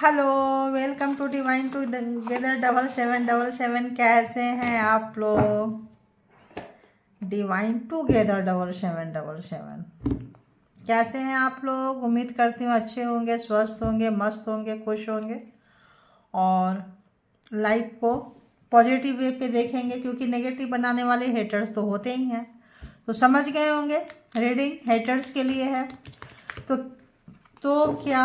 Hello, welcome to divine together 7777। कैसे हैं आप लोग? Divine together 7777। कैसे हैं आप लोग? उम्मीद करती हूँ अच्छे होंगे, स्वस्थ होंगे, मस्त होंगे, खुश होंगे और लाइफ को पॉजिटिव वे पे देखेंगे, क्योंकि नेगेटिव बनाने वाले हेटर्स तो होते ही हैं। तो समझ गए होंगे, रीडिंग हेटर्स के लिए है। तो क्या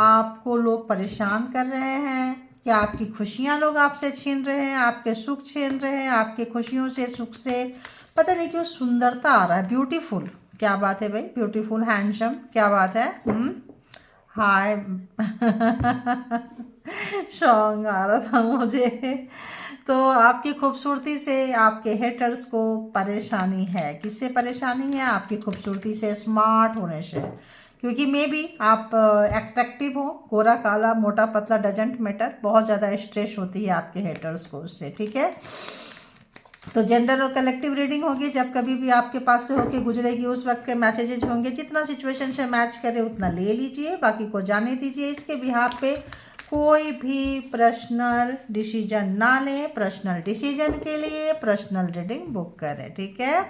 आपको लोग परेशान कर रहे हैं? क्या आपकी खुशियां लोग आपसे छीन रहे हैं? आपके सुख छीन रहे हैं? आपके खुशियों से, सुख से पता नहीं क्यों सुंदरता आ रहा है। ब्यूटीफुल, क्या बात है भाई? ब्यूटीफुल, हैंडसम, क्या बात है? हाय। सॉन्ग आ रहा था मुझे। तो आपकी खूबसूरती से आपके हेटर्स को परेशानी है। किससे परेशानी है? आपकी खूबसूरती से, स्मार्ट होने से। क्योंकि मे बी आप एट्रैक्टिव हो, गोरा काला मोटा पतला डजेंट मैटर, बहुत ज़्यादा स्ट्रेस होती है आपके हेटर्स को उससे। ठीक है, तो जेंडर और कलेक्टिव रीडिंग होगी। जब कभी भी आपके पास से होके गुजरेगी उस वक्त के मैसेजेज होंगे। जितना सिचुएशन से मैच करे उतना ले लीजिए, बाकी को जाने दीजिए। इसके बिहाफ पे कोई भी पर्सनल डिसीजन ना लें। पर्सनल डिसीजन के लिए पर्सनल रीडिंग बुक करें। ठीक है,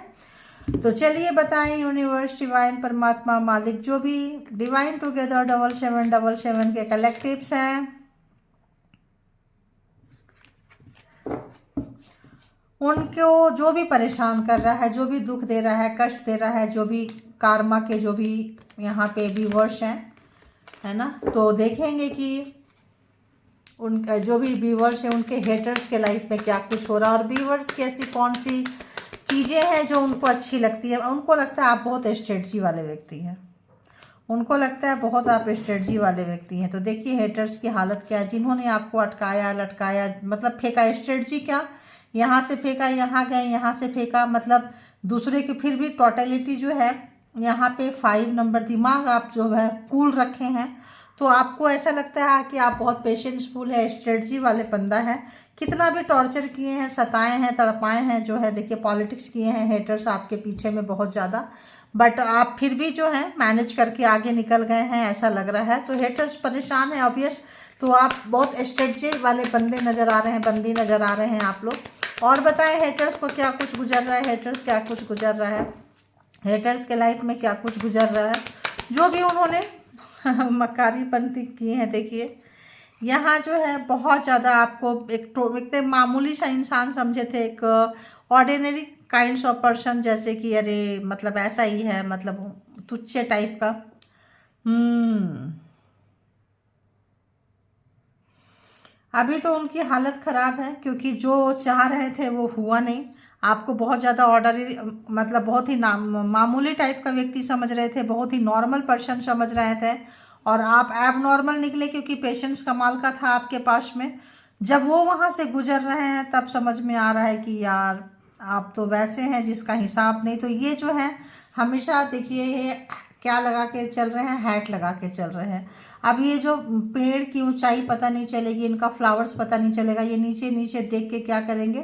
तो चलिए बताएं यूनिवर्स, डिवाइन, परमात्मा, मालिक, जो भी डिवाइन टुगेदर 7777 के कलेक्टिव्स हैं, उनको जो भी परेशान कर रहा है, जो भी दुख दे रहा है, कष्ट दे रहा है, जो भी कार्मा के जो भी यहाँ पे व्यूवर्स हैं, है ना, तो देखेंगे कि उनका जो भी व्यूवर्स हैं उनके हेटर्स के लाइफ में क्या कुछ हो रहा है, और व्यूवर्स की ऐसी कौन सी चीज़ें हैं जो उनको अच्छी लगती है। उनको लगता है आप बहुत स्ट्रेटजी वाले व्यक्ति हैं। उनको लगता है बहुत आप स्ट्रेटजी वाले व्यक्ति हैं। तो देखिए हेटर्स की हालत क्या है, जिन्होंने आपको अटकाया, लटकाया, मतलब फेंका। स्ट्रेटजी क्या, यहाँ से फेंका, यहाँ गए, यहाँ से फेंका, मतलब दूसरे की। फिर भी टोटलिटी जो है यहाँ पे 5 नंबर, दिमाग आप जो है कूल रखे हैं। तो आपको ऐसा लगता है कि आप बहुत पेशेंसफुल है, स्ट्रेटजी वाले बंदा है। कितना भी टॉर्चर किए हैं, सताए हैं, तड़पाए हैं, जो है देखिए पॉलिटिक्स किए हैं हेटर्स आपके पीछे में बहुत ज़्यादा, बट आप फिर भी जो है मैनेज करके आगे निकल गए हैं, ऐसा लग रहा है। तो हेटर्स परेशान है ऑब्वियस। तो आप बहुत स्ट्रेटजी वाले बंदे नज़र आ रहे हैं, बंदी नज़र आ रहे हैं आप लोग। और बताएं हेटर्स को क्या कुछ गुजर रहा है, हेटर्स क्या कुछ गुजर रहा है, हेटर्स के लाइफ में क्या कुछ गुजर रहा है, जो भी उन्होंने मक्कारी पंती की है। देखिए यहाँ जो है बहुत ज़्यादा आपको एक मामूली सा इंसान समझे थे, एक ऑर्डिनरी काइंड्स ऑफ पर्सन, जैसे कि अरे मतलब ऐसा ही है, मतलब तुच्छ टाइप का। अभी तो उनकी हालत ख़राब है, क्योंकि जो चाह रहे थे वो हुआ नहीं। आपको बहुत ज़्यादा ऑर्डनरी, मतलब बहुत ही मामूली टाइप का व्यक्ति समझ रहे थे, बहुत ही नॉर्मल पर्सन समझ रहे थे, और आप एब नॉर्मल निकले, क्योंकि पेशेंस कमाल का था आपके पास में। जब वो वहाँ से गुजर रहे हैं तब समझ में आ रहा है कि यार आप तो वैसे हैं जिसका हिसाब नहीं। तो ये जो है हमेशा देखिए ये क्या लगा के चल रहे हैं, हैट लगा के चल रहे हैं। अब ये जो पेड़ की ऊंचाई पता नहीं चलेगी, इनका फ्लावर्स पता नहीं चलेगा, ये नीचे नीचे देख के क्या करेंगे,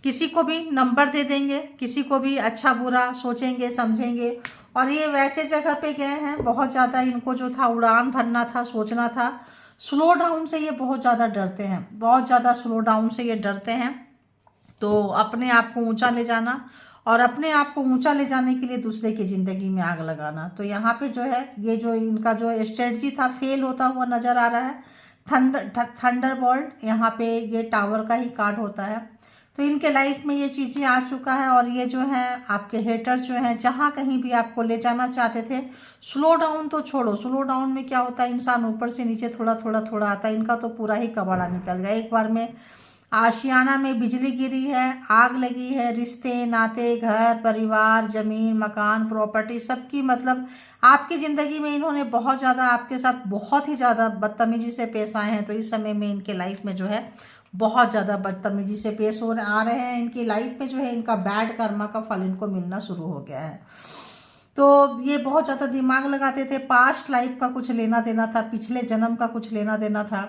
किसी को भी नंबर दे देंगे, किसी को भी अच्छा बुरा सोचेंगे, समझेंगे। और ये वैसे जगह पे गए हैं, बहुत ज़्यादा इनको जो था उड़ान भरना था, सोचना था। स्लो डाउन से ये बहुत ज़्यादा डरते हैं, बहुत ज़्यादा स्लो डाउन से ये डरते हैं। तो अपने आप को ऊंचा ले जाना, और अपने आप को ऊंचा ले जाने के लिए दूसरे की ज़िंदगी में आग लगाना। तो यहाँ पे जो है ये जो इनका जो स्ट्रेटजी था फेल होता हुआ नज़र आ रहा है। थंडरबोल्ट, यहाँ पे ये टावर का ही कार्ड होता है। तो इनके लाइफ में ये चीज़ें आ चुका है, और ये जो है आपके हेटर्स जो हैं जहाँ कहीं भी आपको ले जाना चाहते थे। स्लो डाउन तो छोड़ो, स्लो डाउन में क्या होता है, इंसान ऊपर से नीचे थोड़ा थोड़ा थोड़ा आता है। इनका तो पूरा ही कबाड़ा निकल गया एक बार में। आशियाना में बिजली गिरी है, आग लगी है, रिश्ते नाते, घर परिवार, जमीन मकान, प्रॉपर्टी, सबकी, मतलब आपकी ज़िंदगी में इन्होंने बहुत ज़्यादा आपके साथ बहुत ही ज़्यादा बदतमीजी से पेश आए हैं। तो इस समय में इनके लाइफ में जो है बहुत ज़्यादा बदतमीजी से पेश हो आ रहे हैं। इनकी लाइफ में जो है इनका बैड कर्मा का फल इनको मिलना शुरू हो गया है। तो ये बहुत ज़्यादा दिमाग लगाते थे, पास्ट लाइफ का कुछ लेना देना था, पिछले जन्म का कुछ लेना देना था।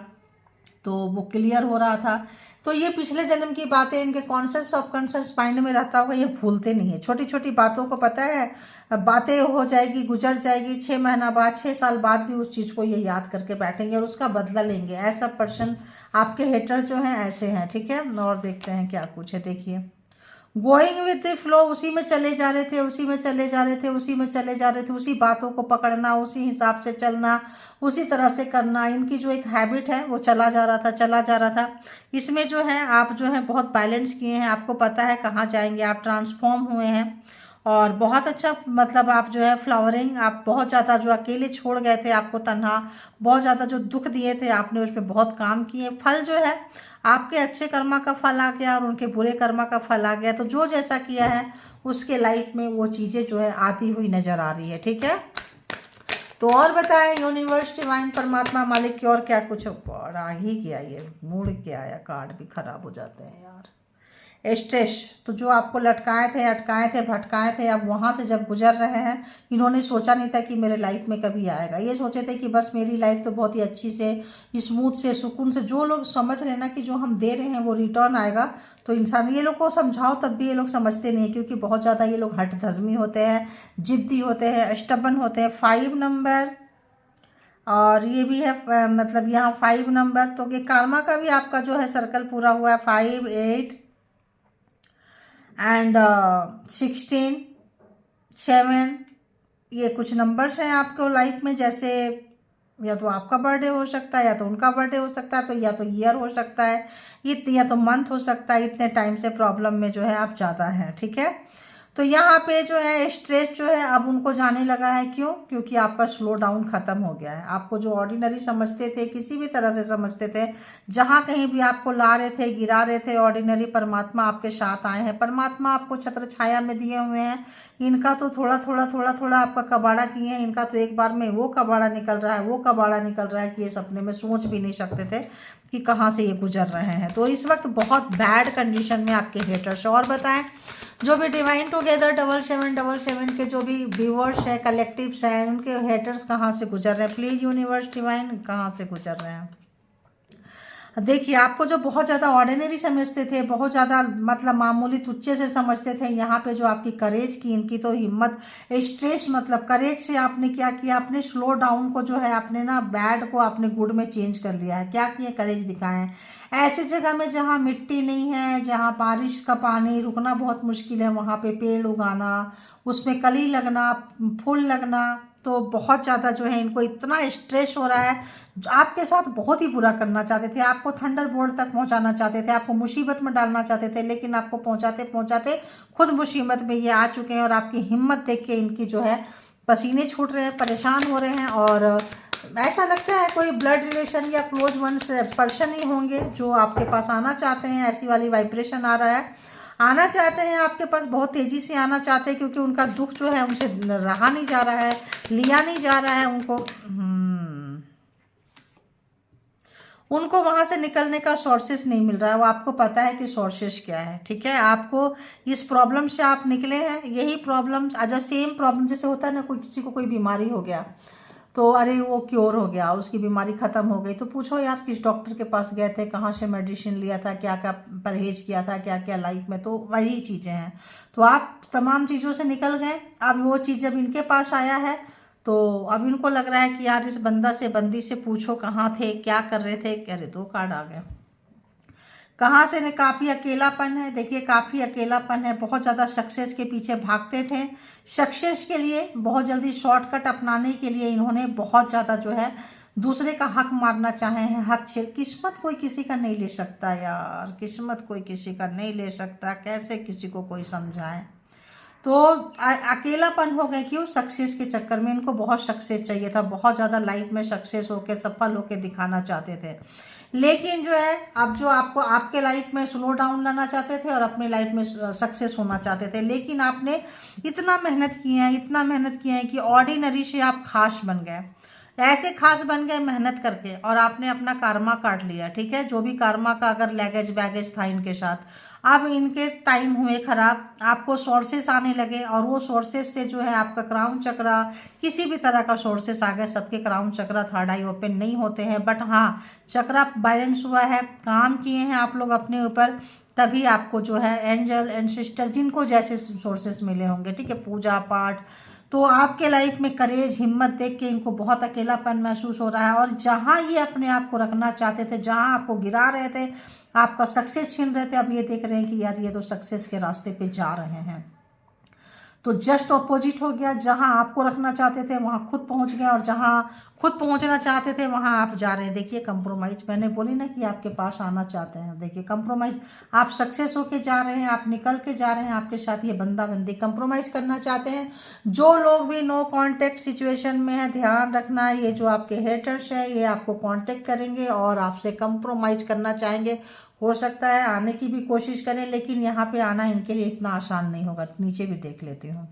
तो वो क्लियर हो रहा था। तो ये पिछले जन्म की बातें इनके कॉन्शियस सबकॉन्शियस माइंड में रहता होगा, ये भूलते नहीं है। छोटी छोटी बातों को पता है, बातें हो जाएगी, गुजर जाएगी, 6 महीना बाद, 6 साल बाद भी उस चीज़ को ये याद करके बैठेंगे और उसका बदला लेंगे। ऐसा पर्सन आपके हेटर जो हैं ऐसे हैं, ठीक है। और देखते हैं क्या कुछ है, देखिए। गोइंग विद द फ्लो, उसी में चले जा रहे थे, उसी में चले जा रहे थे, उसी में चले जा रहे थे, उसी बातों को पकड़ना, उसी हिसाब से चलना, उसी तरह से करना। इनकी जो एक हैबिट है वो चला जा रहा था, चला जा रहा था। इसमें जो है आप जो है बहुत बैलेंस किए हैं, आपको पता है कहाँ जाएंगे, आप ट्रांसफॉर्म हुए हैं और बहुत अच्छा, मतलब आप जो है फ्लावरिंग, आप बहुत ज़्यादा जो अकेले छोड़ गए थे, आपको तन्हा, बहुत ज़्यादा जो दुख दिए थे आपने उस पर बहुत काम किए। फल जो है आपके अच्छे कर्मा का फल आ गया और उनके बुरे कर्मा का फल आ गया। तो जो जैसा किया है उसके लाइफ में वो चीज़ें जो है आती हुई नजर आ रही है, ठीक है। तो और बताएं यूनिवर्स, डिवाइन, परमात्मा, मालिक की और क्या कुछ बड़ा ही गया, ये मूड क्या आया, कार्ड भी खराब हो जाते हैं यार। स्ट्रेस, तो जो आपको लटकाए थे, अटकाए थे, भटकाए थे, अब वहाँ से जब गुजर रहे हैं, इन्होंने सोचा नहीं था कि मेरे लाइफ में कभी आएगा। ये सोचे थे कि बस मेरी लाइफ तो बहुत ही अच्छी से, स्मूथ से, सुकून से, जो लोग समझ रहे हैं ना कि जो हम दे रहे हैं वो रिटर्न आएगा। तो इंसान, ये लोग को समझाओ तब भी ये लोग समझते नहीं है, क्योंकि बहुत ज़्यादा ये लोग हठधर्मी होते हैं, जिद्दी होते हैं, स्टबन होते हैं। 5 नंबर और ये भी है, मतलब यहाँ 5 नंबर, तो ये कार्मा का भी आपका जो है सर्कल पूरा हुआ है। 5, 8 एंड 16, 7, ये कुछ नंबर्स हैं आपको लाइफ में। जैसे या तो आपका बर्थडे हो सकता है, या तो उनका बर्थडे हो सकता है, तो या तो ईयर हो सकता है, या तो मंथ हो सकता है। इतने टाइम से प्रॉब्लम में जो है आप ज़्यादा हैं, ठीक है। तो यहाँ पे जो है स्ट्रेस जो है अब उनको जाने लगा है। क्यों? क्योंकि आपका स्लो डाउन खत्म हो गया है। आपको जो ऑर्डिनरी समझते थे, किसी भी तरह से समझते थे, जहाँ कहीं भी आपको ला रहे थे, गिरा रहे थे, ऑर्डिनरी परमात्मा आपके साथ आए हैं। परमात्मा आपको छत्र छाया में दिए हुए हैं। इनका तो थोड़ा थोड़ा थोड़ा थोड़ा आपका कबाड़ा किए हैं। इनका तो एक बार में वो कबाड़ा निकल रहा है, वो कबाड़ा निकल रहा है कि ये सपने में सोच भी नहीं सकते थे कि कहाँ से ये गुजर रहे हैं। तो इस वक्त बहुत बैड कंडीशन में आपके हेटर्स। और बताएं, जो भी डिवाइन टुगेदर 7777 के जो भी व्यूअर्स हैं, कलेक्टिव्स हैं, उनके हेटर्स कहाँ से गुजर रहे हैं, प्लीज यूनिवर्स डिवाइन कहाँ से गुजर रहे हैं। देखिए, आपको जो बहुत ज़्यादा ऑर्डिनरी समझते थे, बहुत ज़्यादा मतलब मामूली तुच्छे से समझते थे, यहाँ पे जो आपकी करेज की, इनकी तो हिम्मत, स्ट्रेस, मतलब करेज से आपने क्या किया, आपने स्लो डाउन को जो है, आपने ना बैड को आपने गुड में चेंज कर लिया है। क्या किए? करेज दिखाए हैं। ऐसी जगह में जहाँ मिट्टी नहीं है, जहाँ बारिश का पानी रुकना बहुत मुश्किल है, वहाँ पे पेड़ उगाना, उसमें कली लगना, फूल लगना, तो बहुत ज़्यादा जो है इनको इतना स्ट्रेस हो रहा है। आपके साथ बहुत ही बुरा करना चाहते थे, आपको थंडर बोल्ट तक पहुंचाना चाहते थे, आपको मुसीबत में डालना चाहते थे, लेकिन आपको पहुंचाते पहुंचाते खुद मुसीबत में ये आ चुके हैं। और आपकी हिम्मत देख के इनकी जो है पसीने छूट रहे हैं, परेशान हो रहे हैं। और ऐसा लगता है कोई ब्लड रिलेशन या क्लोज वंस पर्सन ही होंगे जो आपके पास आना चाहते हैं। ऐसी वाली वाइब्रेशन आ रहा है, आना चाहते हैं आपके पास, बहुत तेजी से आना चाहते हैं, क्योंकि उनका दुख जो है उनसे रहा नहीं जा रहा है, लिया नहीं जा रहा है उनको वहां से निकलने का सोर्सेस नहीं मिल रहा है। वो आपको पता है कि सोर्सेस क्या है, ठीक है। आपको इस प्रॉब्लम से आप निकले हैं। यही प्रॉब्लम आज सेम प्रॉब्लम जैसे होता है ना, कोई किसी को कोई बीमारी हो गया तो अरे वो क्योर हो गया, उसकी बीमारी खत्म हो गई, तो पूछो यार किस डॉक्टर के पास गए थे, कहाँ से मेडिसिन लिया था, क्या क्या परहेज किया था, क्या क्या लाइफ में। तो वही चीज़ें हैं। तो आप तमाम चीज़ों से निकल गए। अब वो चीज़ जब इनके पास आया है तो अब इनको लग रहा है कि यार इस बंदा से, बंदी से पूछो कहाँ थे, क्या कर रहे थे। अरे 2 कार्ड आ गए। कहाँ से ने, काफ़ी अकेलापन है। देखिए, काफ़ी अकेलापन है, बहुत ज़्यादा सक्सेस के पीछे भागते थे। सक्सेस के लिए बहुत जल्दी शॉर्टकट अपनाने के लिए इन्होंने बहुत ज़्यादा जो है दूसरे का हक मारना चाहे हैं, हक छीन। किस्मत कोई किसी का नहीं ले सकता यार, किस्मत कोई किसी का नहीं ले सकता। कैसे किसी को कोई समझाए। तो अकेलापन हो गए। क्यों? सक्सेस के चक्कर में। इनको बहुत सक्सेस चाहिए था, बहुत ज़्यादा लाइफ में सक्सेस होके, सफल होके दिखाना चाहते थे। लेकिन जो है अब जो आपको आपके लाइफ में स्लो डाउन लाना चाहते थे और अपने लाइफ में सक्सेस होना चाहते थे, लेकिन आपने इतना मेहनत किया है, इतना मेहनत किया है कि ऑर्डिनरी से आप खास बन गए। ऐसे खास बन गए मेहनत करके, और आपने अपना कार्मा काट लिया, ठीक है। जो भी कार्मा का अगर लगेज बैगेज था इनके साथ, अब इनके टाइम हुए खराब, आपको सोर्सेस आने लगे और वो सोर्सेस से जो है आपका क्राउन चक्रा, किसी भी तरह का सोर्सेस आ गए, सबके crown chakra third I open नहीं होते हैं, बट हाँ चक्रा बैलेंस हुआ है, काम किए हैं आप लोग अपने ऊपर, तभी आपको जो है एंजल एंड सिस्टर जिनको जैसे सोर्सेस मिले होंगे, ठीक है, पूजा पाठ, तो आपके लाइफ में करेज हिम्मत देख के इनको बहुत अकेलापन महसूस हो रहा है। और जहाँ ये अपने आप को रखना चाहते थे, जहाँ आपको गिरा रहे थे, आपका सक्सेस छीन रहे थे, अब ये देख रहे हैं कि यार ये तो सक्सेस के रास्ते पे जा रहे हैं। तो जस्ट ऑपोजिट हो गया, जहां आपको रखना चाहते थे वहां खुद पहुंच गए, और जहां खुद पहुंचना चाहते थे वहां आप जा रहे हैं। देखिए कंप्रोमाइज, मैंने बोली ना कि आपके पास आना चाहते हैं, देखिए कंप्रोमाइज, आप सक्सेस होके जा रहे हैं, आप निकल के जा रहे हैं, आपके साथ ये बंदा बंदी कंप्रोमाइज करना चाहते हैं। जो लोग भी नो कांटेक्ट सिचुएशन में है, ध्यान रखना, ये जो आपके हेटर्स है ये आपको कांटेक्ट करेंगे और आपसे कंप्रोमाइज करना चाहेंगे। हो सकता है आने की भी कोशिश करें, लेकिन यहाँ पे आना इनके लिए इतना आसान नहीं होगा। नीचे भी देख लेती हूँ,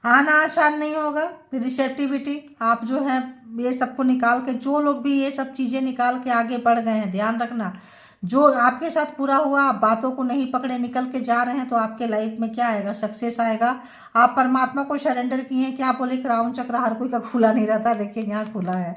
आना आसान नहीं होगा। रिसेप्टिविटी, आप जो है ये सबको निकाल के, जो लोग भी ये सब चीज़ें निकाल के आगे बढ़ गए हैं, ध्यान रखना, जो आपके साथ पूरा हुआ, आप बातों को नहीं पकड़े निकल के जा रहे हैं, तो आपके लाइफ में क्या आएगा, सक्सेस आएगा। आप परमात्मा को सरेंडर किए हैं। क्या बोले, क्राउन चक्र हर कोई का खुला नहीं रहता, देखिए यहाँ खुला है,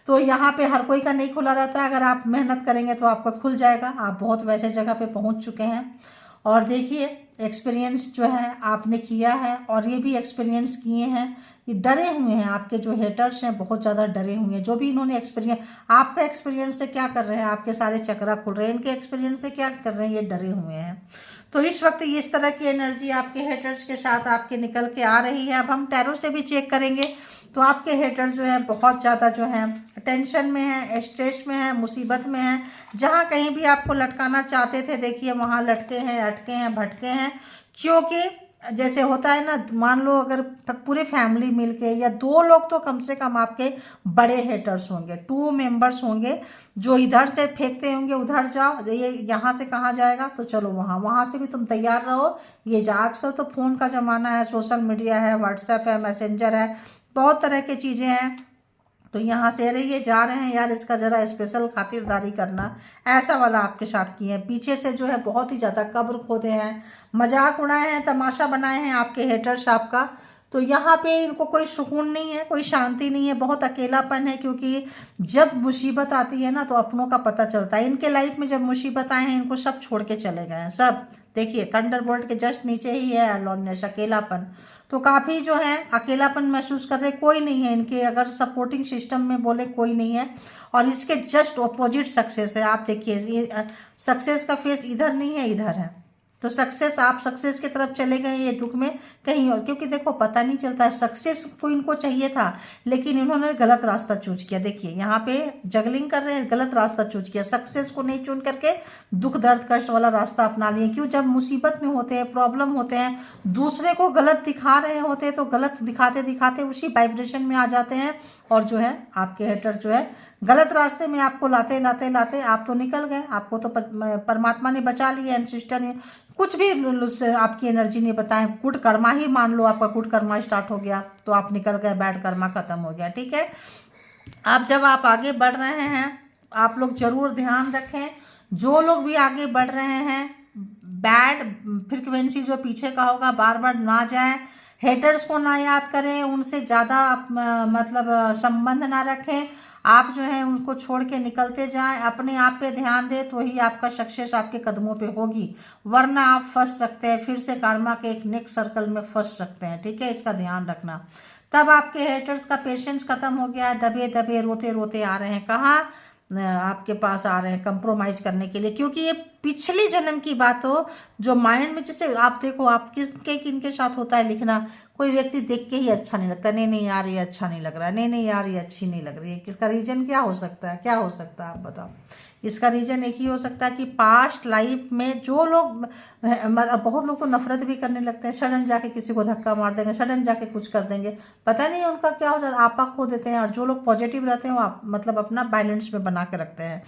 तो यहाँ पे हर कोई का नहीं खुला रहता। अगर आप मेहनत करेंगे तो आपका खुल जाएगा। आप बहुत वैसे जगह पे पहुँच चुके हैं, और देखिए एक्सपीरियंस जो है आपने किया है, और ये भी एक्सपीरियंस किए हैं कि डरे हुए हैं, आपके जो हेटर्स हैं बहुत ज़्यादा डरे हुए हैं। जो भी इन्होंने एक्सपीरियंस, आपका एक्सपीरियंस से क्या कर रहे हैं, आपके सारे चक्रा खुल रहे हैं, इनके एक्सपीरियंस से क्या कर रहे हैं, ये डरे हुए हैं। तो इस वक्त इस तरह की एनर्जी आपके हेटर्स के साथ आपके निकल के आ रही है। अब हम टैरो से भी चेक करेंगे, तो आपके हेटर्स जो है बहुत ज़्यादा जो है टेंशन में है, स्ट्रेस में है, मुसीबत में है। जहाँ कहीं भी आपको लटकाना चाहते थे, देखिए वहाँ लटके हैं, अटके हैं, भटके हैं। क्योंकि जैसे होता है ना, मान लो अगर पूरी फैमिली मिलके, या दो लोग तो कम से कम आपके बड़े हेटर्स होंगे, 2 मेंबर्स होंगे, जो इधर से फेंकते होंगे उधर जाओ, ये यहाँ से कहाँ जाएगा, तो चलो वहाँ, वहाँ से भी तुम तैयार रहो। ये आजकल तो फ़ोन का ज़माना है, सोशल मीडिया है, व्हाट्सएप है, मैसेंजर है, बहुत तरह की चीज़ें हैं। तो यहाँ से रहिए, जा रहे हैं यार, इसका ज़रा स्पेशल खातिरदारी करना, ऐसा वाला आपके साथ किए हैं। पीछे से जो है बहुत ही ज़्यादा कब्र खोदे हैं, मजाक उड़ाए हैं, तमाशा बनाए हैं आपके हेटर्स आपका। तो यहाँ पे इनको कोई सुकून नहीं है, कोई शांति नहीं है, बहुत अकेलापन है। क्योंकि जब मुसीबत आती है ना, तो अपनों का पता चलता है। इनके लाइफ में जब मुसीबत आए हैं, इनको सब छोड़ के चले गए हैं, सब। देखिए थंडरबोल्ट के जस्ट नीचे ही है अलोननेस, अकेलापन। तो काफ़ी जो है अकेलापन महसूस कर रहे, कोई नहीं है इनके, अगर सपोर्टिंग सिस्टम में बोले कोई नहीं है। और इसके जस्ट ऑपोजिट सक्सेस है। आप देखिए ये सक्सेस का फेस इधर नहीं है, इधर है। तो सक्सेस, आप सक्सेस की तरफ चले गए ये दुख में कहीं और। क्योंकि देखो पता नहीं चलता है, सक्सेस को इनको चाहिए था, लेकिन इन्होंने गलत रास्ता चूज किया। देखिए यहाँ पे जगलिंग कर रहे हैं, गलत रास्ता चूज किया, सक्सेस को नहीं चुन करके दुख दर्द कष्ट वाला रास्ता अपना लिए। क्यों, जब मुसीबत में होते हैं, प्रॉब्लम होते हैं, दूसरे को गलत दिखा रहे होते हैं, तो गलत दिखाते दिखाते उसी वाइब्रेशन में आ जाते हैं, और जो है आपके हेटर जो है गलत रास्ते में आपको लाते लाते लाते आप तो निकल गए। आपको तो परमात्मा ने बचा लिया, एंड सिस्टर ने कुछ भी आपकी एनर्जी ने बताया, गुड कर्मा ही मान लो, आपका गुड कर्मा स्टार्ट हो गया तो आप निकल गए, बैड कर्मा खत्म हो गया, ठीक है। अब जब आप आगे बढ़ रहे हैं, आप लोग जरूर ध्यान रखें, जो लोग भी आगे बढ़ रहे हैं, बैड फ्रिक्वेंसी जो पीछे का होगा बार बार ना जाए, हेटर्स को ना याद करें, उनसे ज़्यादा मतलब संबंध ना रखें। आप जो है उनको छोड़ के निकलते जाएं, अपने आप पे ध्यान दें, तो ही आपका सक्सेस आपके कदमों पे होगी। वरना आप फंस सकते हैं, फिर से कार्मा के एक नेक्स्ट सर्कल में फंस सकते हैं, ठीक है, इसका ध्यान रखना। तब आपके हेटर्स का पेशेंस खत्म हो गया है, दबे दबे रोते रोते आ रहे हैं, कहाँ आपके पास आ रहे हैं कंप्रोमाइज करने के लिए। क्योंकि ये पिछली जन्म की बात हो, जो माइंड में, जैसे आप देखो, आप किसके किनके साथ होता है लिखना, कोई व्यक्ति देख के ही अच्छा नहीं लगता, नहीं नहीं यार ये अच्छा नहीं लग रहा, नहीं नहीं यार ये अच्छी नहीं लग रही है। किसका रीजन क्या हो सकता है, क्या हो सकता है आप बताओ। इसका रीजन एक ही हो सकता है कि पास्ट लाइफ में जो लोग, बहुत लोग तो नफरत भी करने लगते हैं, सडन जाके किसी को धक्का मार देंगे, सडन जाके कुछ कर देंगे, पता नहीं उनका क्या हो जाता है, आपा खो देते हैं। और जो लोग पॉजिटिव रहते हैं वो मतलब अपना बैलेंस में बना के रखते हैं।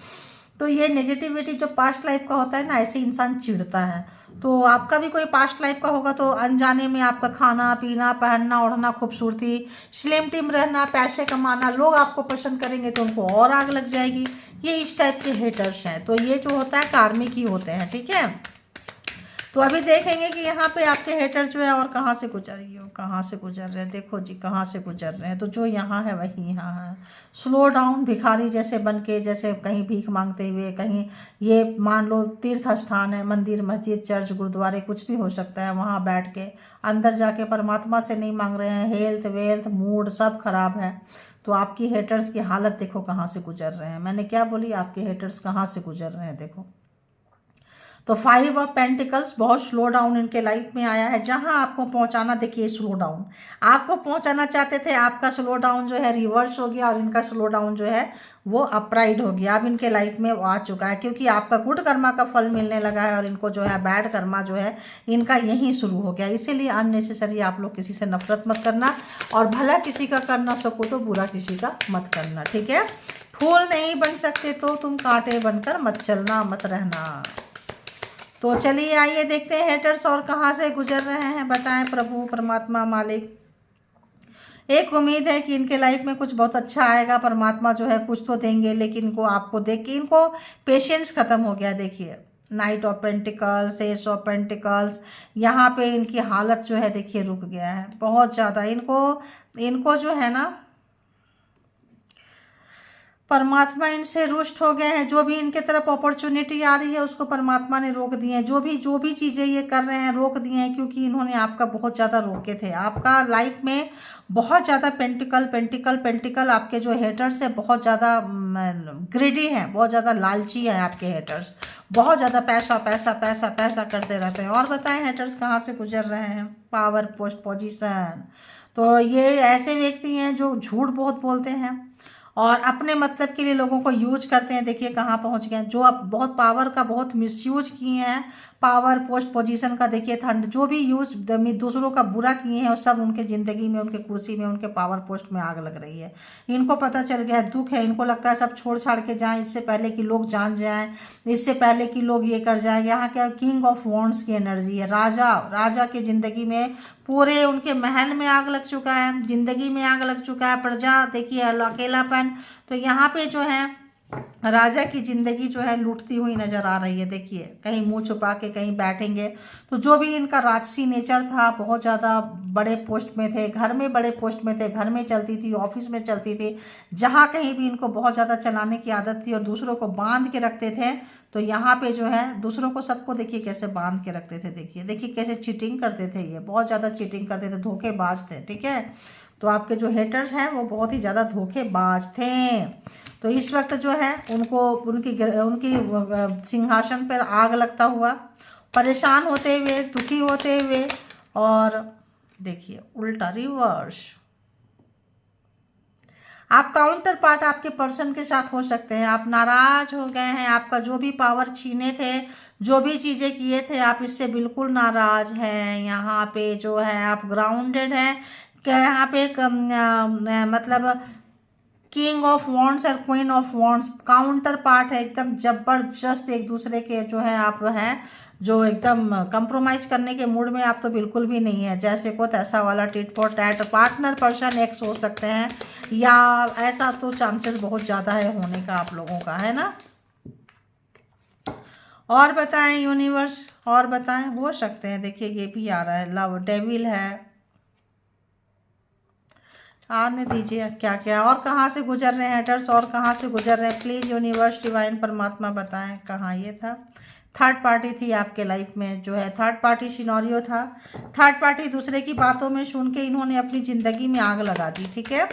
तो ये नेगेटिविटी जो पास्ट लाइफ का होता है ना, ऐसे इंसान चिढ़ता है। तो आपका भी कोई पास्ट लाइफ का होगा तो अनजाने में आपका खाना पीना, पहनना ओढ़ना, खूबसूरती, स्लिम टिम रहना, पैसे कमाना, लोग आपको पसंद करेंगे तो उनको और आग लग जाएगी। ये इस टाइप के हेटर्स हैं। तो ये जो होता है कार्मिक ही होते हैं, ठीक है। तो अभी देखेंगे कि यहाँ पे आपके हेटर जो है और कहाँ से गुजर रही हो, कहाँ से गुजर रहे हैं। देखो जी कहाँ से गुजर रहे हैं। तो जो यहाँ है वही यहाँ है। स्लो डाउन, भिखारी जैसे बन के, जैसे कहीं भीख मांगते हुए, कहीं ये मान लो तीर्थ स्थान है, मंदिर मस्जिद चर्च गुरुद्वारे कुछ भी हो सकता है, वहाँ बैठ के अंदर जाके परमात्मा से नहीं मांग रहे हैं। हेल्थ वेल्थ मूड सब खराब है। तो आपकी हेटर्स की हालत देखो कहाँ से गुजर रहे हैं। मैंने क्या बोली, आपके हेटर्स कहाँ से गुजर रहे हैं देखो। तो 5 ऑफ पेंटिकल्स, बहुत स्लो डाउन इनके लाइफ में आया है। जहां आपको पहुंचाना, देखिए स्लो डाउन आपको पहुंचाना चाहते थे, आपका स्लो डाउन जो है रिवर्स हो गया और इनका स्लो डाउन जो है वो अपराइड हो गया। अब इनके लाइफ में आ चुका है क्योंकि आपका गुड कर्मा का फल मिलने लगा है और इनको जो है बैड कर्मा जो है इनका यहीं शुरू हो गया। इसीलिए अननेसेसरी आप लोग किसी से नफरत मत करना और भला किसी का कर ना सको तो बुरा किसी का मत करना, ठीक है। फूल नहीं बन सकते तो तुम कांटे बनकर मत चलना, मत रहना। तो चलिए आइए देखते हैं हेटर्स और कहाँ से गुजर रहे हैं। बताएं प्रभु परमात्मा मालिक। एक उम्मीद है कि इनके लाइफ में कुछ बहुत अच्छा आएगा। परमात्मा जो है कुछ तो देंगे, लेकिन इनको आपको देख के इनको पेशेंस खत्म हो गया। देखिए night of pentacles, S of pentacles, यहाँ पे इनकी हालत जो है देखिए रुक गया है बहुत ज़्यादा। इनको जो है ना परमात्मा इनसे रुष्ट हो गए हैं। जो भी इनके तरफ अपॉर्चुनिटी आ रही है उसको परमात्मा ने रोक दिए हैं। जो भी चीज़ें ये कर रहे हैं रोक दिए हैं, क्योंकि इन्होंने आपका बहुत ज़्यादा रोके थे। आपका लाइफ में बहुत ज़्यादा पेंटिकल आपके जो हेटर्स है बहुत ज़्यादा ग्रिडी हैं, बहुत ज़्यादा लालची है आपके हेटर्स। बहुत ज़्यादा पैसा पैसा पैसा पैसा करते रहते हैं। और बताएं हेटर्स कहाँ से गुजर रहे हैं। Power, post, position. तो ये ऐसे व्यक्ति हैं जो झूठ बहुत बोलते हैं और अपने मतलब के लिए लोगों को यूज करते हैं। देखिए कहाँ पहुँच गए हैं। जो अब बहुत पावर का बहुत मिसयूज किए हैं, पावर पोस्ट पोजीशन का देखिए ठंड, जो भी यूज दूसरों का बुरा किए हैं वो सब उनके ज़िंदगी में, उनके कुर्सी में, उनके पावर पोस्ट में आग लग रही है। इनको पता चल गया है, दुख है। इनको लगता है सब छोड़ छाड़ के जाएं इससे पहले कि लोग जान जाएं, इससे पहले कि लोग ये कर जाएं। यहाँ क्या किंग ऑफ वॉन्ड्स की एनर्जी है। राजा की ज़िंदगी में पूरे उनके महल में आग लग चुका है, जिंदगी में आग लग चुका है। प्रजा देखिए अकेलापन। तो यहाँ पे जो है राजा की जिंदगी जो है लूटती हुई नजर आ रही है। देखिए कहीं मुंह छुपा के कहीं बैठेंगे। तो जो भी इनका राजसी नेचर था, बहुत ज़्यादा बड़े पोस्ट में थे, घर में बड़े पोस्ट में थे, घर में चलती थी, ऑफिस में चलती थी, जहाँ कहीं भी इनको बहुत ज़्यादा चलाने की आदत थी और दूसरों को बांध के रखते थे। तो यहाँ पे जो है दूसरों को सबको देखिए कैसे बांध के रखते थे। देखिए कैसे चीटिंग करते थे। ये बहुत ज़्यादा चीटिंग करते थे, धोखेबाज थे, ठीक है। तो आपके जो हेटर्स हैं वो बहुत ही ज़्यादा धोखेबाज थे। तो इस वक्त जो है उनको उनकी सिंहासन पर आग लगता हुआ, परेशान होते हुए, दुखी होते हुए, और देखिए उल्टा रिवर्स। आप काउंटर पार्ट आपके पर्सन के साथ हो सकते हैं। आप नाराज हो गए हैं, आपका जो भी पावर छीने थे, जो भी चीज़ें किए थे, आप इससे बिल्कुल नाराज हैं। यहाँ पे जो है आप ग्राउंडेड हैं। क्या यहाँ पे मतलब किंग ऑफ वॉन्ड्स और queen of wands counter part है। एकदम जबरदस्त एक दूसरे के जो है आप हैं, जो एकदम कंप्रोमाइज करने के मूड में आप तो बिल्कुल भी नहीं है। जैसे को तैसा वाला tit for tat. Partner person x हो सकते हैं, या ऐसा तो चांसेस बहुत ज़्यादा है होने का आप लोगों का, है ना। और बताएं यूनिवर्स, और बताएं, हो सकते हैं। देखिए ये भी आ रहा है, लव डेविल है। आने दीजिए क्या क्या और कहाँ से गुजर रहे हैं हेटर्स, और कहाँ से गुजर रहे हैं। प्लीज़ यूनिवर्स डिवाइन परमात्मा बताएं कहाँ ये था। थर्ड पार्टी थी आपके लाइफ में, जो है थर्ड पार्टी सिनेरियो था। थर्ड पार्टी दूसरे की बातों में सुन के इन्होंने अपनी ज़िंदगी में आग लगा दी, ठीक है।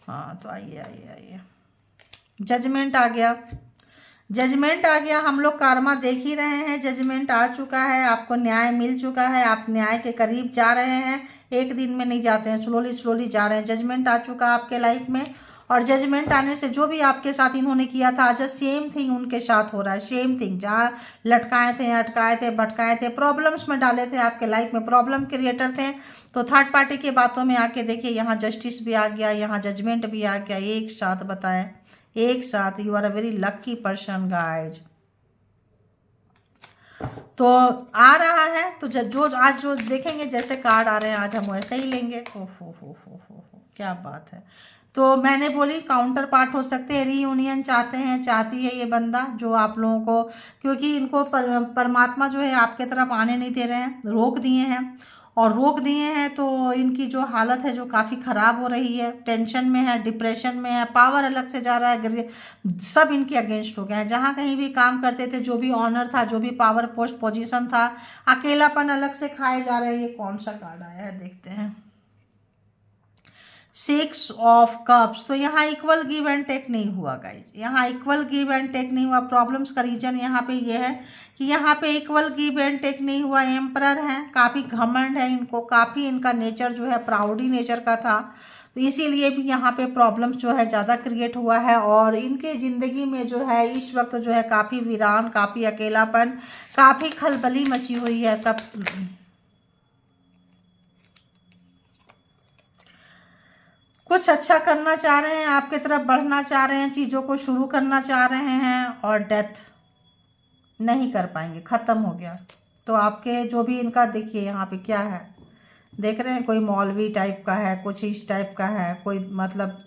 हाँ तो आइए आइए आइए, जजमेंट आ गया। जजमेंट आ गया। हम लोग कार्मा देख ही रहे हैं। जजमेंट आ चुका है, आपको न्याय मिल चुका है। आप न्याय के करीब जा रहे हैं। एक दिन में नहीं जाते हैं, स्लोली स्लोली जा रहे हैं। जजमेंट आ चुका है आपके लाइफ में। और जजमेंट आने से जो भी आपके साथ इन्होंने किया था आज सेम थिंग उनके साथ हो रहा है, सेम थिंग। जहाँ लटकाए थे, अटकाए थे, भटकाए थे, प्रॉब्लम्स में डाले थे, आपके लाइफ में प्रॉब्लम क्रिएटर थे, तो थर्ड पार्टी की बातों में आके देखिए यहाँ जस्टिस भी आ गया, यहाँ जजमेंट भी आ गया, एक साथ बताएं, एक साथ। You are a very lucky person guys. तो आ रहा है तो जो आज जो देखेंगे जैसे कार्ड आ रहे हैं आज हम वैसे ही लेंगे। हो क्या बात है। तो मैंने बोली काउंटर पार्ट हो सकते हैं, रीयूनियन चाहते हैं, चाहती है ये बंदा जो आप लोगों को, क्योंकि इनको परमात्मा जो है आपके तरफ आने नहीं दे रहे हैं, रोक दिए हैं। और रोक दिए हैं तो इनकी जो हालत है जो काफ़ी ख़राब हो रही है, टेंशन में है, डिप्रेशन में है, पावर अलग से जा रहा है, सब इनके अगेंस्ट हो गए हैं। जहाँ कहीं भी काम करते थे, जो भी ऑनर था, जो भी पावर पोस्ट पोजीशन था, अकेलापन अलग से खाए जा रहे हैं। ये कौन सा कार्ड आया है देखते हैं, 6 ऑफ कप्स। तो यहाँ इक्वल गिव एंड टेक नहीं हुआ गाइज, यहाँ इक्वल गिव एंड टेक नहीं हुआ। प्रॉब्लम्स का रीजन यहाँ पे ये है कि यहाँ पे इक्वल गिव एंड टेक नहीं हुआ। एम्परर है, काफ़ी घमंड है इनको, काफ़ी इनका नेचर जो है प्राउडी नेचर का था, तो इसीलिए भी यहाँ पे प्रॉब्लम्स जो है ज़्यादा क्रिएट हुआ है। और इनके ज़िंदगी में जो है इस वक्त जो है काफ़ी वीरान, काफ़ी अकेलापन, काफ़ी खलबली मची हुई है। कुछ अच्छा करना चाह रहे हैं, आपके तरफ बढ़ना चाह रहे हैं, चीज़ों को शुरू करना चाह रहे हैं, और डेथ नहीं कर पाएंगे, ख़त्म हो गया। तो आपके जो भी इनका देखिए यहाँ पे क्या है, देख रहे हैं, कोई मौलवी टाइप का है, कुछ इस टाइप का है, कोई मतलब,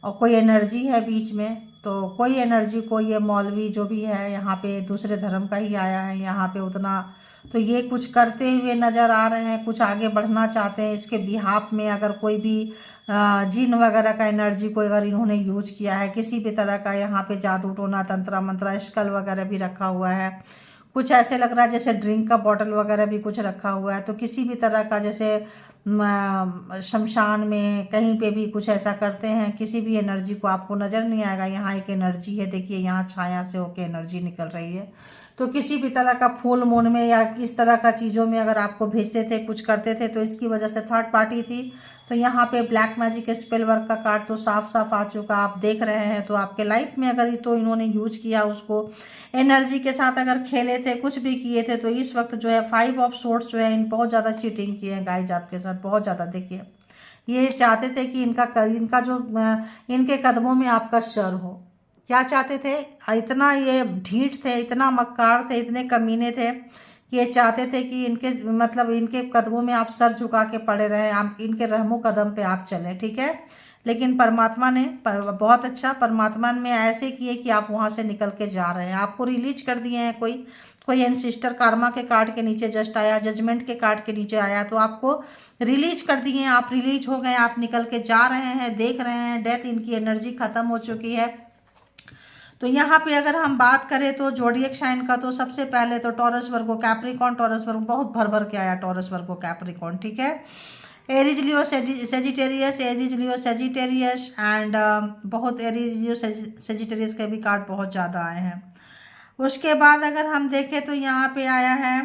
और कोई एनर्जी है बीच में। तो कोई एनर्जी को ये मौलवी जो भी है यहाँ पे दूसरे धर्म का ही आया है यहाँ पे उतना, तो ये कुछ करते हुए नज़र आ रहे हैं, कुछ आगे बढ़ना चाहते हैं। इसके बिहाफ में अगर कोई भी जिन वगैरह का एनर्जी को अगर इन्होंने यूज किया है, किसी भी तरह का यहाँ पे जादू टोना तंत्रा मंत्रा स्कल वगैरह भी रखा हुआ है, कुछ ऐसे लग रहा है जैसे ड्रिंक का बॉटल वगैरह भी कुछ रखा हुआ है। तो किसी भी तरह का जैसे शमशान में कहीं पे भी कुछ ऐसा करते हैं, किसी भी एनर्जी को आपको नज़र नहीं आएगा। यहाँ एक एनर्जी है, देखिए यहाँ छाया से होके एनर्जी निकल रही है। तो किसी भी तरह का फूल मून में या किस तरह का चीज़ों में अगर आपको भेजते थे, कुछ करते थे, तो इसकी वजह से थर्ड पार्टी थी। तो यहाँ पे ब्लैक मैजिक स्पेल वर्क का कार्ड तो साफ साफ आ चुका, आप देख रहे हैं। तो आपके लाइफ में अगर तो इन्होंने यूज किया, उसको एनर्जी के साथ अगर खेले थे, कुछ भी किए थे, तो इस वक्त जो है 5 ऑफ सोर्ड्स जो है इन बहुत ज़्यादा चीटिंग किए हैं गाइज आपके साथ, बहुत ज़्यादा। देखिए ये चाहते थे कि इनका जो इनके कदमों में आपका सर हो। क्या चाहते थे, इतना ये ढीठ थे, इतना मक्कार थे, इतने कमीने थे कि ये चाहते थे कि इनके मतलब इनके कदमों में आप सर झुका के पड़े रहे, आप इनके रहमो कदम पे आप चलें, ठीक है। लेकिन परमात्मा ने बहुत अच्छा, परमात्मा ने ऐसे किए कि आप वहाँ से निकल के जा रहे हैं, आपको रिलीज कर दिए हैं। कोई एनसिस्टर कार्मा के कार्ड के नीचे जस्ट आया, जजमेंट के कार्ड के नीचे आया, तो आपको रिलीज कर दिए हैं, आप रिलीज हो गए, आप निकल के जा रहे हैं, देख रहे हैं। डेथ इनकी एनर्जी खत्म हो चुकी है। तो यहाँ पे अगर हम बात करें तो जोडिएक साइन का, तो सबसे पहले तो Taurus Virgo Capricorn, Taurus Virgo बहुत भर भर के आया, टॉरस वर्गो कैप्रिकॉर्न, ठीक है। Aries Leo Sagittarius, Aries Leo Sagittarius and बहुत एरीज लियो सेजिटेरियस के भी कार्ड बहुत ज़्यादा आए हैं। उसके बाद अगर हम देखें तो यहाँ पे आया है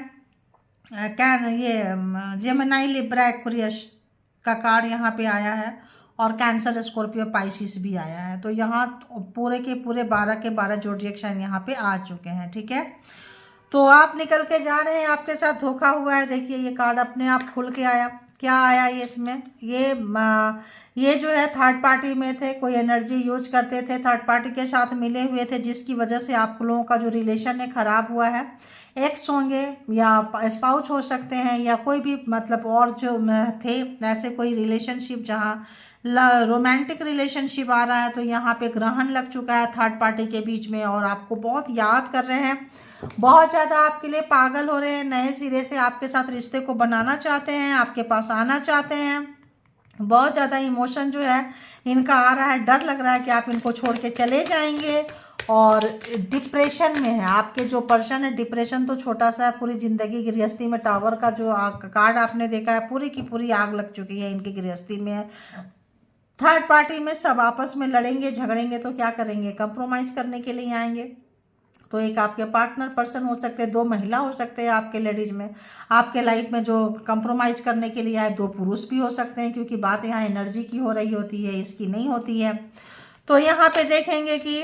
जेमिनी लिब्रा एक्वेरियस का कार्ड यहाँ पे आया है, और कैंसर स्कॉर्पियो पाइसिस भी आया है। तो यहाँ पूरे के पूरे 12 के 12 जोडिएक साइन यहाँ पे आ चुके हैं, ठीक है। तो आप निकल के जा रहे हैं, आपके साथ धोखा हुआ है। देखिए ये कार्ड अपने आप खुल के आया, क्या आया ये इसमें, ये जो है थर्ड पार्टी में थे, कोई एनर्जी यूज करते थे, थर्ड पार्टी के साथ मिले हुए थे, जिसकी वजह से आप लोगों का जो रिलेशन है खराब हुआ है। एक्स होंगे या स्पाउस हो सकते हैं, या कोई भी मतलब और जो थे ऐसे कोई रिलेशनशिप जहाँ रोमांटिक रिलेशनशिप आ रहा है। तो यहाँ पे ग्रहण लग चुका है थर्ड पार्टी के बीच में, और आपको बहुत याद कर रहे हैं, बहुत ज़्यादा आपके लिए पागल हो रहे हैं, नए सिरे से आपके साथ रिश्ते को बनाना चाहते हैं, आपके पास आना चाहते हैं। बहुत ज़्यादा इमोशन जो है इनका आ रहा है, डर लग रहा है कि आप इनको छोड़ के चले जाएंगे, और डिप्रेशन में है आपके जो पर्सन है। डिप्रेशन तो छोटा सा है, पूरी ज़िंदगी गृहस्थी में टावर का जो कार्ड आपने देखा है, पूरी की पूरी आग लग चुकी है इनकी गृहस्थी में। थर्ड पार्टी में सब आपस में लड़ेंगे झगड़ेंगे, तो क्या करेंगे, कंप्रोमाइज़ करने के लिए आएंगे। तो एक आपके पार्टनर पर्सन हो सकते हैं, 2 महिला हो सकते हैं आपके लेडीज में, आपके लाइफ में जो कंप्रोमाइज करने के लिए आए, 2 पुरुष भी हो सकते हैं, क्योंकि बात यहाँ एनर्जी की हो रही होती है, इसकी नहीं होती है। तो यहाँ पे देखेंगे कि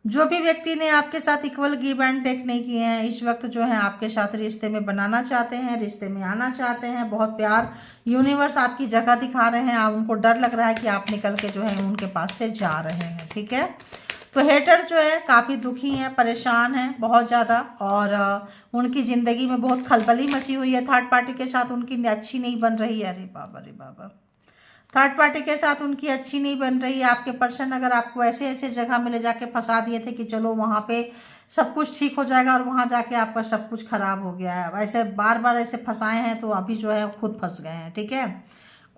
जो भी व्यक्ति ने आपके साथ इक्वल गिव एंड टेक नहीं किए हैं, इस वक्त जो है आपके साथ रिश्ते में बनाना चाहते हैं, रिश्ते में आना चाहते हैं, बहुत प्यार यूनिवर्स आपकी जगह दिखा रहे हैं, आप उनको डर लग रहा है कि आप निकल के जो है उनके पास से जा रहे हैं, ठीक है। तो हेटर जो है काफ़ी दुखी हैं, परेशान हैं बहुत ज़्यादा, और उनकी ज़िंदगी में बहुत खलबली मची हुई है, थर्ड पार्टी के साथ उनकी अच्छी नहीं बन रही है। अरे बाबा, अरे बाबा, थर्ड पार्टी के साथ उनकी अच्छी नहीं बन रही है। आपके पर्सन अगर आपको ऐसे ऐसे जगह में ले जाके फंसा दिए थे कि चलो वहाँ पे सब कुछ ठीक हो जाएगा, और वहाँ जाके आपका सब कुछ खराब हो गया है, ऐसे बार बार ऐसे फंसाए हैं, तो अभी जो है खुद फंस गए हैं, ठीक है,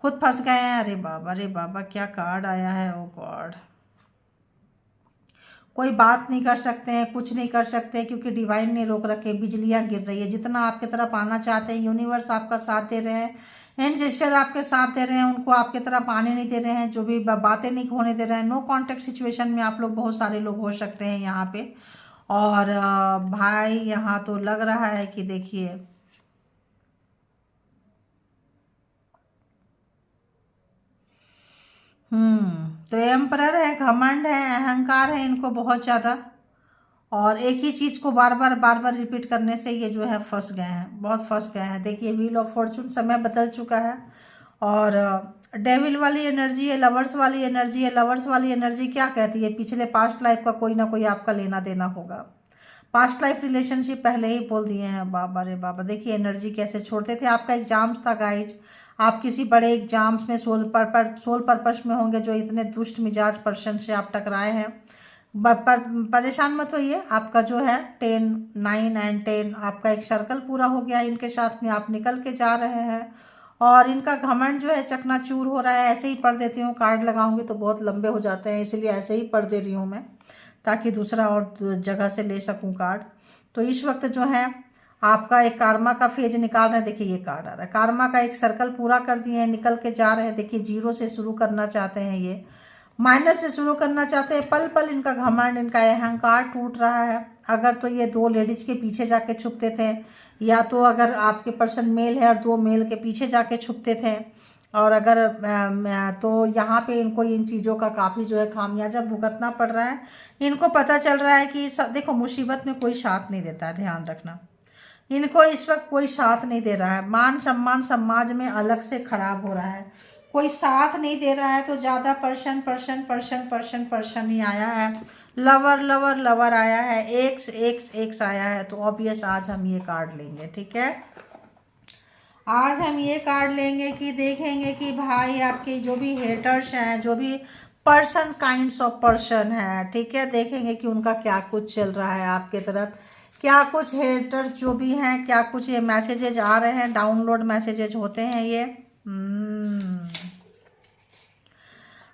खुद फंस गए हैं। अरे बाबा, अरे बाबा, क्या कार्ड आया है, ओ गॉड। कोई बात नहीं कर सकते हैं, कुछ नहीं कर सकते, क्योंकि डिवाइन ने रोक रखे, बिजलियां गिर रही है। जितना आपके तरफ आना चाहते हैं, यूनिवर्स आपका साथ दे रहे हैं, एंसेस्टर आपके साथ दे रहे हैं, उनको आपके तरफ आने नहीं दे रहे हैं, जो भी बातें नहीं होने दे रहे हैं। नो कांटेक्ट सिचुएशन में आप लोग, बहुत सारे लोग हो सकते हैं यहाँ पे। और भाई यहाँ तो लग रहा है कि देखिए, तो एम्परर है, घमंड है, अहंकार है इनको बहुत ज़्यादा, और एक ही चीज़ को बार बार रिपीट करने से ये जो है फंस गए हैं, बहुत फंस गए हैं। देखिए, व्हील ऑफ फॉर्चून, समय बदल चुका है, और डेविल वाली एनर्जी है, लवर्स वाली एनर्जी है। लवर्स वाली एनर्जी क्या कहती है, पिछले पास्ट लाइफ का कोई ना कोई आपका लेना देना होगा, पास्ट लाइफ रिलेशनशिप पहले ही बोल दिए हैं। बाबा रे बाबा, देखिए एनर्जी कैसे छोड़ते थे। आपका एग्जाम्स था गाइज, आप किसी बड़े एग्जाम्स में सोल पर्पस में होंगे, जो इतने दुष्ट मिजाज पर्सन से आप टकराए हैं। परेशान मत होइए, आपका जो है 10, 9 एंड 10 आपका एक सर्कल पूरा हो गया है, इनके साथ में आप निकल के जा रहे हैं, और इनका घमंड जो है चकनाचूर हो रहा है। ऐसे ही पढ़ देती हूँ, कार्ड लगाऊंगी तो बहुत लंबे हो जाते हैं, इसलिए ऐसे ही पढ़ दे रही हूँ मैं, ताकि दूसरा और जगह से ले सकूं कार्ड। तो इस वक्त जो है आपका एक कार्मा का फेज निकाल रहे हैं। देखिए ये कार्ड आ रहा है, कार्मा का एक सर्कल पूरा कर दिए हैं, निकल के जा रहे हैं। देखिए 0 से शुरू करना चाहते हैं, ये माइनस से शुरू करना चाहते हैं। पल पल इनका घमंड, इनका अहंकार टूट रहा है। अगर तो ये 2 लेडीज के पीछे जाके छुपते थे, या तो अगर आपके पर्सन मेल है और 2 मेल के पीछे जाके छुपते थे, और अगर तो यहाँ पे इनको इन चीज़ों का काफ़ी जो है खामियाजा भुगतना पड़ रहा है। इनको पता चल रहा है कि देखो, मुसीबत में कोई साथ नहीं देता है, ध्यान रखना। इनको इस वक्त कोई साथ नहीं दे रहा है, मान सम्मान समाज में अलग से खराब हो रहा है, कोई साथ नहीं दे रहा है। तो ज़्यादा पर्सन ही आया है, लवर लवर लवर आया है, एक्स आया है। तो ऑब्वियस आज हम ये कार्ड लेंगे, ठीक है, आज हम ये कार्ड लेंगे कि देखेंगे कि भाई आपके जो भी हेटर्स हैं, जो भी पर्सन, काइंड्स ऑफ पर्सन है, ठीक है, देखेंगे कि उनका क्या कुछ चल रहा है आपके तरफ, क्या कुछ हेटर्स जो भी हैं, क्या कुछ ये मैसेजेज आ रहे हैं, डाउनलोड मैसेजेज होते हैं ये।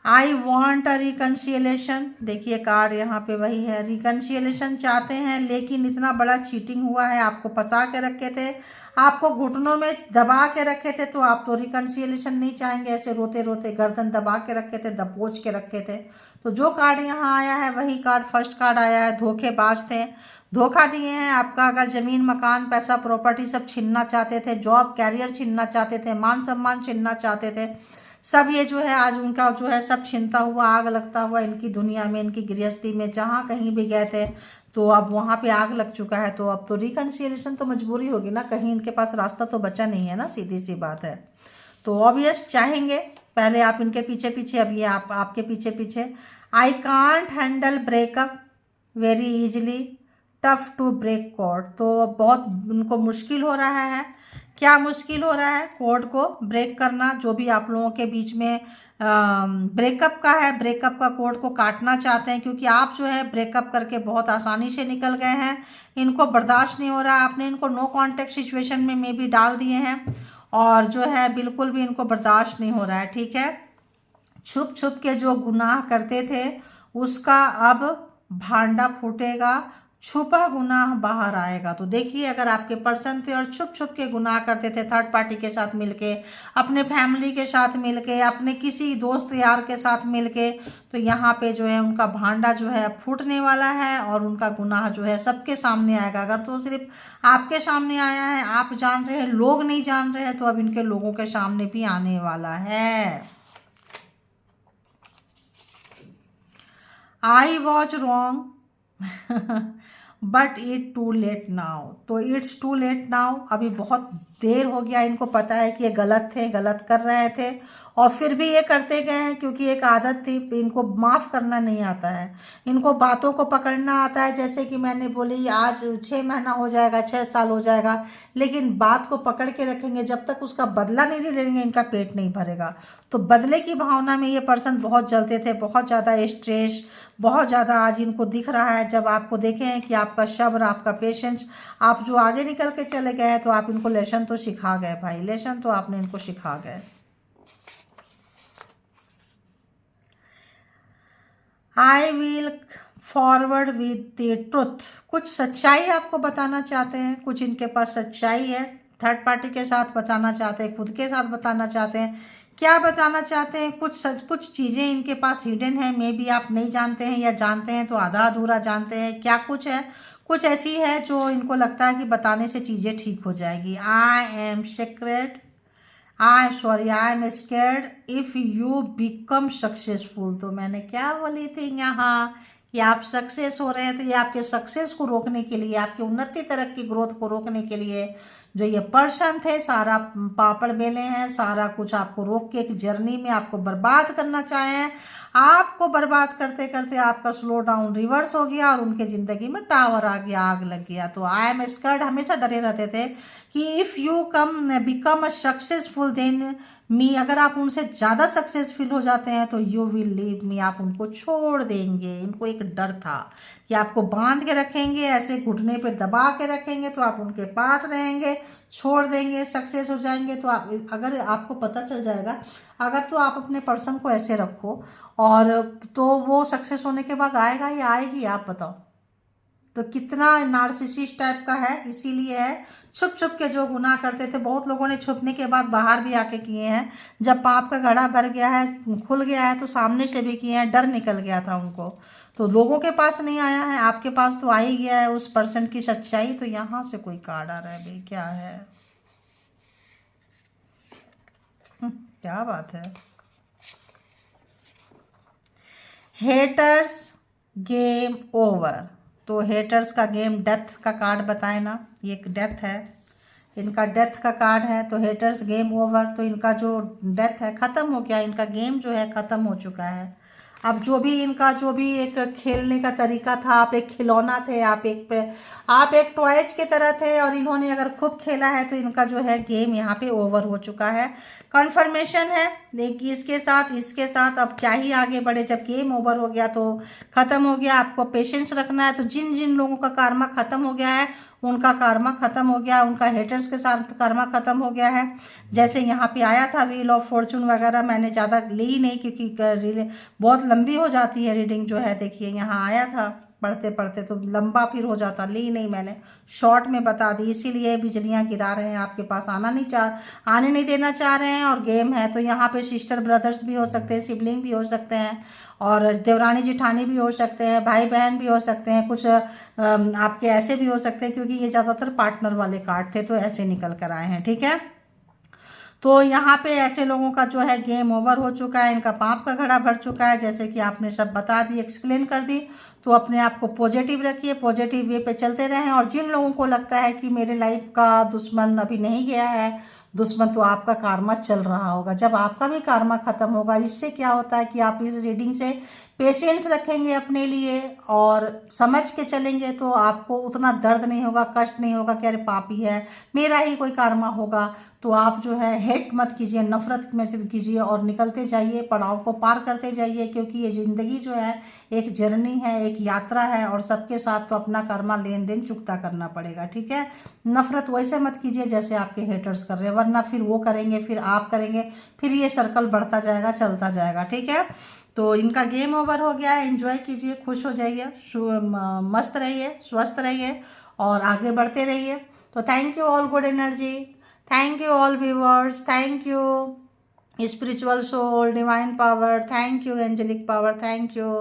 आई वॉन्ट अ रिकन्सिलेशन, देखिए कार्ड यहाँ पे वही है, रिकन्सिलेशन चाहते हैं, लेकिन इतना बड़ा चीटिंग हुआ है, आपको फंसा के रखे थे, आपको घुटनों में दबा के रखे थे, तो आप तो रिकन्सिलेशन नहीं चाहेंगे, ऐसे रोते रोते गर्दन दबा के रखे थे, दबोच के रखे थे। तो जो कार्ड यहाँ आया है वही कार्ड, फर्स्ट कार्ड आया है, धोखेबाज थे, धोखा दिए हैं। आपका अगर ज़मीन, मकान, पैसा, प्रॉपर्टी सब छीनना चाहते थे, जॉब, कैरियर छीनना चाहते थे, मान सम्मान छीनना चाहते थे, सब ये जो है आज उनका जो है सब छिनता हुआ, आग लगता हुआ इनकी दुनिया में, इनकी गृहस्थी में, जहाँ कहीं भी गए थे तो अब वहाँ पे आग लग चुका है। तो अब तो रिकन्सिलिएशन तो मजबूरी होगी ना, कहीं इनके पास रास्ता तो बचा नहीं है ना, सीधी सी बात है। तो ऑब्वियस चाहेंगे पहले आप इनके पीछे पीछे, अब ये आपके पीछे पीछे। I can't handle breakup very easily, tough to break code, तो बहुत उनको मुश्किल हो रहा है। क्या मुश्किल हो रहा है? कोड को ब्रेक करना, जो भी आप लोगों के बीच में ब्रेकअप का है, ब्रेकअप का कोड को काटना चाहते हैं, क्योंकि आप जो है ब्रेकअप करके बहुत आसानी से निकल गए हैं, इनको बर्दाश्त नहीं हो रहा, आपने इनको नो कांटेक्ट सिचुएशन में भी डाल दिए हैं, और जो है बिल्कुल भी इनको बर्दाश्त नहीं हो रहा है, ठीक है। छुप छुप के जो गुनाह करते थे उसका अब भांडा फूटेगा, छुपा गुनाह बाहर आएगा। तो देखिए, अगर आपके पर्सन थे और छुप छुप के गुनाह करते थे थर्ड पार्टी के साथ मिलके, अपने फैमिली के साथ मिलके, अपने किसी दोस्त यार के साथ मिलके, तो यहाँ पे जो है उनका भांडा जो है फूटने वाला है और उनका गुनाह जो है सबके सामने आएगा। अगर तो सिर्फ आपके सामने आया है, आप जान रहे हैं, लोग नहीं जान रहे हैं, तो अब इनके लोगों के सामने भी आने वाला है। I was wrong but it too late now. तो इट्स टू लेट नाउ, अभी बहुत देर हो गया। इनको पता है कि ये गलत थे, गलत कर रहे थे, और फिर भी ये करते गए हैं क्योंकि एक आदत थी। इनको माफ़ करना नहीं आता है, इनको बातों को पकड़ना आता है। जैसे कि मैंने बोली, आज 6 महीना हो जाएगा, 6 साल हो जाएगा, लेकिन बात को पकड़ के रखेंगे। जब तक उसका बदला नहीं लेंगे इनका पेट नहीं भरेगा। तो बदले की भावना में ये पर्सन बहुत जलते थे, बहुत ज़्यादा स्ट्रेस, बहुत ज़्यादा आज इनको दिख रहा है। जब आपको देखें कि आपका सब्र, आपका पेशेंस, आप जो आगे निकल के चले गए हैं, तो आप इनको लेसन तो सिखा गए भाई, लेसन तो आपने इनको सिखा गए। I will forward with the truth. कुछ सच्चाई आपको बताना चाहते हैं, कुछ इनके पास सच्चाई है, थर्ड पार्टी के साथ बताना चाहते हैं, खुद के साथ बताना चाहते हैं। क्या बताना चाहते हैं? कुछ चीज़ें इनके पास हिडन है, मे बी आप नहीं जानते हैं, या जानते हैं तो आधा अधूरा जानते हैं। क्या कुछ है? कुछ ऐसी है जो इनको लगता है कि बताने से चीज़ें ठीक हो जाएगी। I am secret, I am scared if you become successful. तो मैंने क्या बोली थी यहाँ कि आप सक्सेस हो रहे हैं, तो ये आपके सक्सेस को रोकने के लिए, आपकी उन्नति तरक्की ग्रोथ को रोकने के लिए जो ये पर्सन थे, सारा पापड़ बेले हैं, सारा कुछ आपको रोक के एक जर्नी में आपको बर्बाद करना चाहे हैं। आपको बर्बाद करते करते आपका स्लो डाउन रिवर्स हो गया और उनके ज़िंदगी में टावर आ गया, आग लग गया। तो आई एम स्कर्ड हमेशा डरे रहते थे कि if you become a successful than me, अगर आप उनसे ज़्यादा सक्सेसफुल हो जाते हैं तो यू विल लीव मी, आप उनको छोड़ देंगे। इनको एक डर था कि आपको बांध के रखेंगे, ऐसे घुटने पे दबा के रखेंगे, तो आप उनके पास रहेंगे, छोड़ देंगे, सक्सेस हो जाएंगे। तो आप, अगर आपको पता चल जाएगा, अगर तो आप अपने पर्सन को ऐसे रखो, और तो वो सक्सेस होने के बाद आएगा या आएगी, आप बताओ। तो कितना नार्सिसिस्ट टाइप का है, इसीलिए है। छुप छुप के जो गुनाह करते थे, बहुत लोगों ने छुपने के बाद बाहर भी आके किए हैं। जब पाप का घड़ा भर गया है, खुल गया है, तो सामने से भी किए हैं, डर निकल गया था उनको। तो लोगों के पास नहीं आया है, आपके पास तो आ ही गया है उस पर्सन की सच्चाई। तो यहाँ से कोई कार्ड आ रहा है भाई, क्या है? क्या बात है? Haters game over. तो हेटर्स का गेम, डेथ का कार्ड बताए ना, ये एक डेथ है, इनका डेथ का कार्ड है। तो हेटर्स गेम ओवर, तो इनका जो डेथ है खत्म हो गया, इनका गेम जो है खत्म हो चुका है। अब जो भी इनका जो भी एक खेलने का तरीका था, आप एक खिलौना थे, आप एक टॉयज के तरह थे, और इन्होंने अगर खूब खेला है, तो इनका जो है गेम यहाँ पे ओवर हो चुका है। कन्फर्मेशन है देखिए, इसके साथ अब क्या ही आगे बढ़े, जब गेम ओवर हो गया तो खत्म हो गया। आपको पेशेंस रखना है। तो जिन जिन लोगों का कार्मा खत्म हो गया है, उनका कार्मा खत्म हो गया, उनका हेटर्स के साथ कार्मा खत्म हो गया है। जैसे यहाँ पे आया था व्हील ऑफ फॉर्चून वगैरह, मैंने ज़्यादा ली नहीं क्योंकि बहुत लंबी हो जाती है रीडिंग जो है। देखिए यहाँ आया था, पढ़ते पढ़ते तो लंबा फिर हो जाता, ली नहीं, मैंने शॉर्ट में बता दी। इसीलिए बिजलियाँ गिरा रहे हैं, आपके पास आने नहीं देना चाह रहे हैं। और गेम है, तो यहाँ पे सिस्टर ब्रदर्स भी हो सकते हैं, सिबलिंग भी हो सकते हैं, और देवरानी जिठानी भी हो सकते हैं, भाई बहन भी हो सकते हैं, कुछ आपके ऐसे भी हो सकते हैं, क्योंकि ये ज़्यादातर पार्टनर वाले कार्ड थे, तो ऐसे निकल कर आए हैं। ठीक है, तो यहाँ पे ऐसे लोगों का जो है गेम ओवर हो चुका है, इनका पाप का घड़ा भर चुका है। जैसे कि आपने सब बता दी, एक्सप्लेन कर दी। तो अपने आप को पॉजिटिव रखिए, पॉजिटिव वे पे चलते रहें। और जिन लोगों को लगता है कि मेरे लाइफ का दुश्मन अभी नहीं गया है, दुश्मन तो आपका कार्मा चल रहा होगा। जब आपका भी कार्मा खत्म होगा, इससे क्या होता है कि आप इस रीडिंग से पेशेंस रखेंगे अपने लिए और समझ के चलेंगे, तो आपको उतना दर्द नहीं होगा, कष्ट नहीं होगा कि अरे पापी है, मेरा ही कोई कार्मा होगा। तो आप जो है हेट मत कीजिए, नफरत में से कीजिए, और निकलते जाइए, पड़ाव को पार करते जाइए, क्योंकि ये ज़िंदगी जो है एक जर्नी है, एक यात्रा है, और सबके साथ तो अपना कर्मा लेन देन चुकता करना पड़ेगा। ठीक है, नफरत वैसे मत कीजिए जैसे आपके हेटर्स कर रहे हैं, वरना फिर वो करेंगे, फिर आप करेंगे, फिर ये सर्कल बढ़ता जाएगा, चलता जाएगा। ठीक है, तो इनका गेम ओवर हो गया है। एंजॉय कीजिए, खुश हो जाइए, मस्त रहिए, स्वस्थ रहिए और आगे बढ़ते रहिए। तो thank you all good energy, thank you all viewers, thank you spiritual soul, divine power, thank you angelic power, thank you.